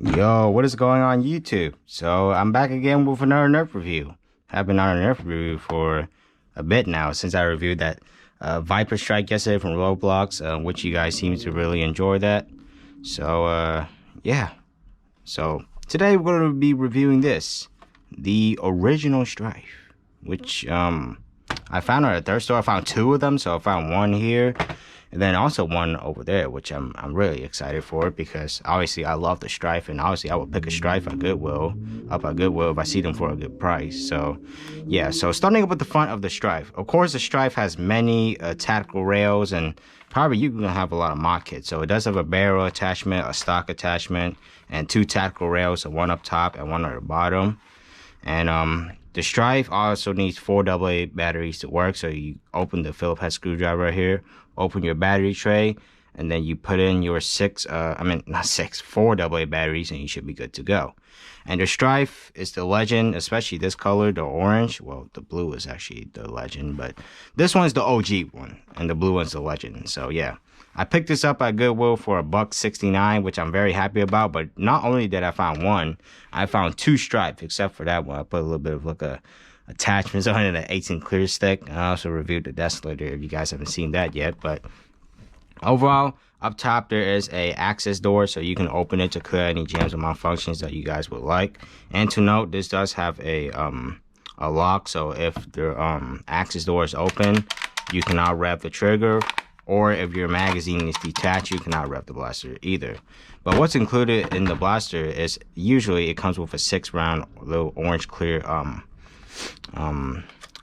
Yo, what is going on YouTube? So I'm back again with another nerf review. I've been on a nerf review for a bit now since I reviewed that Viper Strike yesterday from Roblox, which you guys seem to really enjoy that. So yeah. So today we're going to be reviewing this, the original stryfe, which I found at a thrift store. I found two of them, so I found one here. And then also one over there, which I'm really excited for because obviously I love the stryfe, and obviously I would pick a stryfe at Goodwill, if I see them for a good price. So yeah, so starting up with the front of the stryfe. Of course, the stryfe has many tactical rails, and probably you're gonna have a lot of mod kits. So it does have a barrel attachment, a stock attachment, and two tactical rails, so one up top and one at the bottom. And the stryfe also needs 4 AA batteries to work. So you open the Phillips head screwdriver right here, open your battery tray, and then you put in your 4 AA batteries, and you should be good to go. And the stryfe is the legend, especially this color, the orange. Well, the blue is actually the legend, but this one's the OG one, and the blue one's the legend. So yeah, I picked this up at Goodwill for $1.69, which I'm very happy about. But not only did I find one, I found two stryfe, except for that one. I put a little bit of like attachments on it, an 18 clear stick. I also reviewed the Desolator if you guys haven't seen that yet. But overall, up top there is a access door, so you can open it to clear any jams or malfunctions that you guys would like. And to note, this does have a lock, so if the access door is open, you cannot rev the trigger. Or if your magazine is detached, you cannot rev the blaster either. But what's included in the blaster is usually it comes with a 6-round little orange clear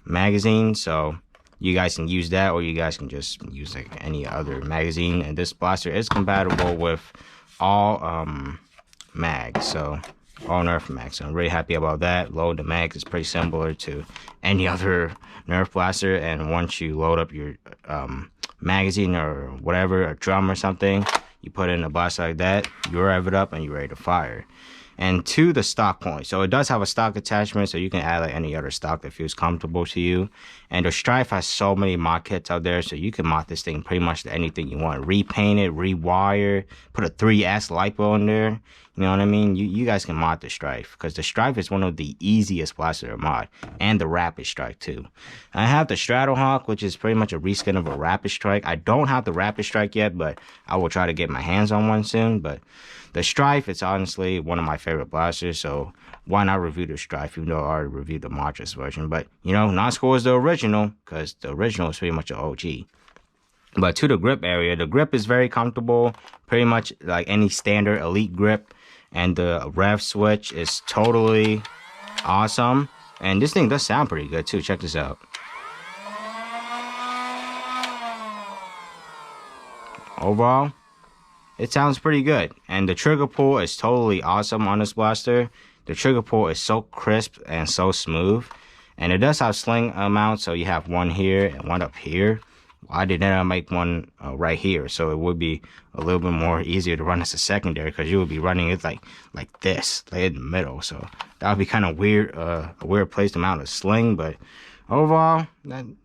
magazine. So you guys can use that, or you guys can just use like any other magazine. And this blaster is compatible with all mags, so all nerf mags. So I'm really happy about that. Load the mags is pretty similar to any other nerf blaster, and once you load up your magazine or whatever, a drum or something, you put it in a blaster like that, you rev it up, and you're ready to fire. And to the stock point, so it does have a stock attachment, so you can add like any other stock that feels comfortable to you. And the stryfe has so many mod kits out there, so you can mod this thing pretty much to anything you want. Repaint it, rewire, put a 3S lipo in there. You know what I mean? You guys can mod the stryfe, because the stryfe is one of the easiest blaster to mod, and the rapid strike too. I have the Stratohawk, which is pretty much a reskin of a rapid strike. I don't have the rapid strike yet, but I will try to get my hands on one soon. But the stryfe, it's honestly one of my favorite blasters, so why not review the stryfe, even though I already reviewed the Montrose version. But, you know, not as cool as the original, because the original is pretty much an OG. But to the grip area, the grip is very comfortable, pretty much like any standard elite grip. And the rev switch is totally awesome. And this thing does sound pretty good too. Check this out. Overall, it sounds pretty good. And the trigger pull is totally awesome on this blaster. The trigger pull is so crisp and so smooth. And it does have sling mounts, so you have one here and one up here. Why didn't I make one right here? So it would be a little bit more easier to run as a secondary, because you would be running it like this, like in the middle. So that would be kind of weird, a weird place to mount a sling. But overall, the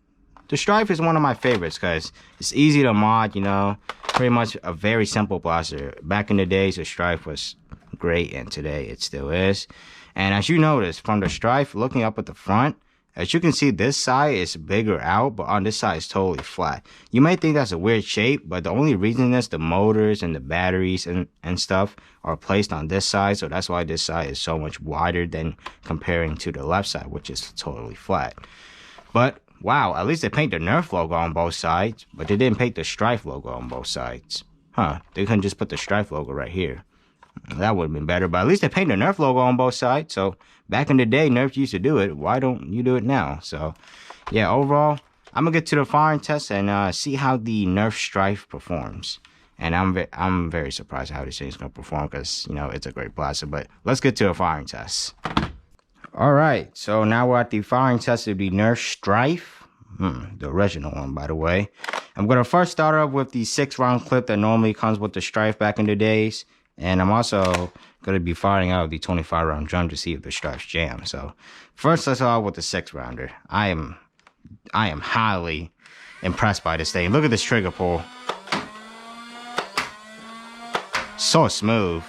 stryfe is one of my favorites because it's easy to mod. You know, pretty much a very simple blaster. Back in the days, the stryfe was great, and today it still is. And as you notice from the stryfe, looking up at the front, as you can see, this side is bigger out, but on this side it's totally flat. You may think that's a weird shape, but the only reason is the motors and the batteries and stuff are placed on this side, so that's why this side is so much wider than comparing to the left side, which is totally flat. But wow, at least they paint the nerf logo on both sides, but they didn't paint the stryfe logo on both sides. They couldn't just put the stryfe logo right here. That would have been better, but at least they paint the nerf logo on both sides. So back in the day, nerf used to do it. Why don't you do it now? So yeah, overall, I'm gonna get to the firing test and see how the nerf stryfe performs. And I'm very surprised how this thing's gonna perform, because you know it's a great blaster. But let's get to the firing test. All right, so now we're at the firing test of the nerf stryfe. The original one, by the way. I'm gonna first start off with the 6-round clip that normally comes with the stryfe back in the days. And I'm also going to be firing out the 25-round drum to see if the stryfes jam. So first, let's start with the 6-rounder. I am highly impressed by this thing. Look at this trigger pull. So smooth.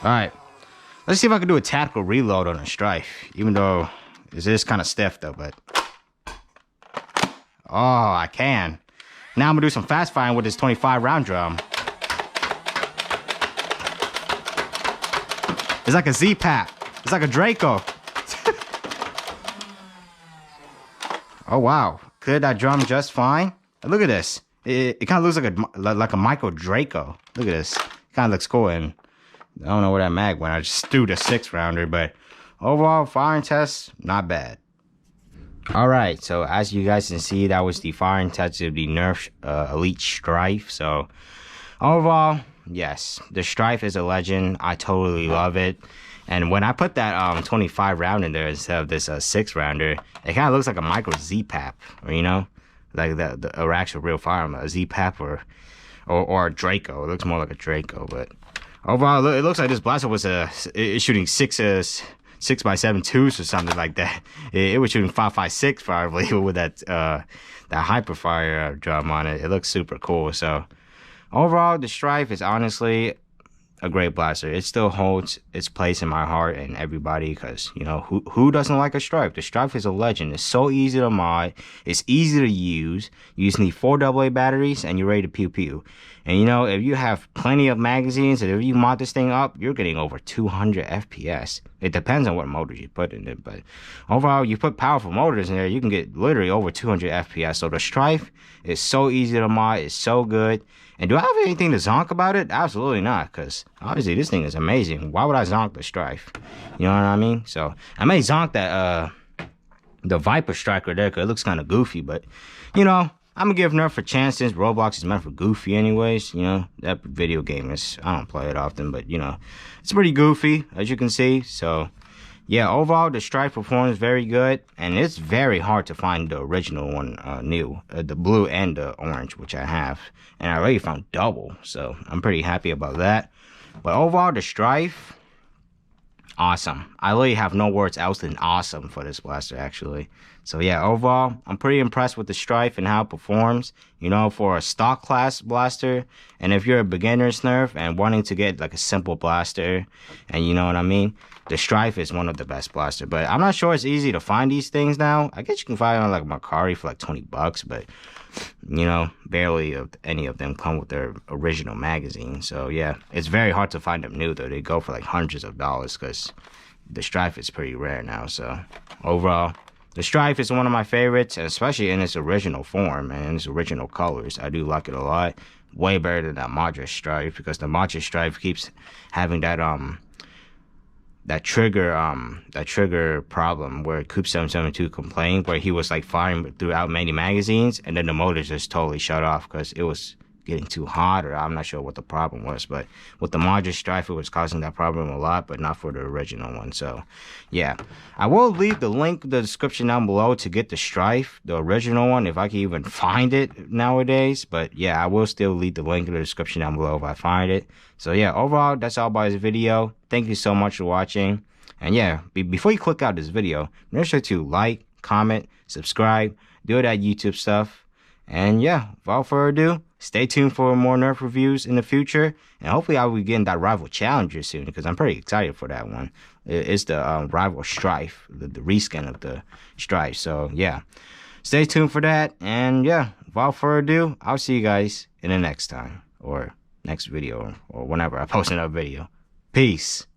Alright. Let's see if I can do a tactical reload on a stryfe. Even though it is kind of stiff though, but... Oh, I can. Now I'm gonna do some fast firing with this 25 round drum. It's like a Z-Pap. It's like a Draco. Oh wow, cleared that drum just fine. Look at this. It kind of looks like a micro Draco. Look at this. Kind of looks cool, and I don't know where that mag went. I just threw the 6 rounder, but overall firing test, not bad. All right, so as you guys can see, that was the firing test of the Nerf Elite Stryfe. So overall, yes, the Stryfe is a legend. I totally love it. And when I put that 25 round in there instead of this 6 rounder, it kind of looks like a micro Z-Pap, or you know, like the actual real firearm, a Z-Pap or a Draco. It looks more like a Draco, but overall, it looks like this blaster was it's shooting 6x7 twos or something like that. It was shooting 5.56 probably with that hyperfire drum on it. It looks super cool. So overall, the Stryfe is honestly a great blaster. It still holds its place in my heart and everybody, because you know who doesn't like a Stryfe? The Stryfe is a legend. It's so easy to mod. It's easy to use. You just need 4 AA batteries and you're ready to pew pew. And you know, if you have plenty of magazines and if you mod this thing up, you're getting over 200 FPS. It depends on what motors you put in it, but overall, you put powerful motors in there, you can get literally over 200 FPS. So the Stryfe is so easy to mod. It's so good. And do I have anything to zonk about it? Absolutely not, because obviously this thing is amazing. Why would I zonk the Stryfe? You know what I mean? So I may zonk that the Viper Striker there, because it looks kind of goofy, but you know, I'm gonna give Nerf a chance since Roblox is meant for goofy anyways. You know, that video game is, I don't play it often, but you know, it's pretty goofy as you can see. So yeah, overall the Stryfe performs very good, and it's very hard to find the original one new, the blue and the orange, which I have, and I already found double, so I'm pretty happy about that. But overall, the Stryfe, awesome. I really have no words else than awesome for this blaster, actually. So yeah, overall, I'm pretty impressed with the Stryfe and how it performs, you know, for a stock class blaster. And if you're a beginner's Nerf and wanting to get like a simple blaster, and you know what I mean, the Stryfe is one of the best blaster. But I'm not sure it's easy to find these things now. I guess you can find it on like Mercari for like 20 bucks, but you know, barely any of them come with their original magazine. So yeah, it's very hard to find them new though. They go for like hundreds of dollars because the Stryfe is pretty rare now. So overall, the Stryfe is one of my favorites, and especially in its original form and in its original colors. I do like it a lot. Way better than that Madras Stryfe, because the Madras Stryfe keeps having that trigger problem where Coop772 complained, where he was like firing throughout many magazines and then the motor just totally shut off because it was getting too hot, or I'm not sure what the problem was. But with the Madras Stryfe, it was causing that problem a lot, but not for the original one. So yeah, I will leave the link in the description down below to get the Stryfe, the original one, if I can even find it nowadays. But yeah, I will still leave the link in the description down below if I find it. So yeah, overall, that's all about this video. Thank you so much for watching. And yeah, before you click out this video, make sure to like, comment, subscribe, do that YouTube stuff. And yeah, without further ado, stay tuned for more Nerf reviews in the future. And hopefully I will be getting that Rival Challenger soon, because I'm pretty excited for that one. It's the Rival Stryfe, the reskin of the Stryfe. So yeah, stay tuned for that. And yeah, without further ado, I'll see you guys in the next time, or next video, or whenever I post another video. Peace.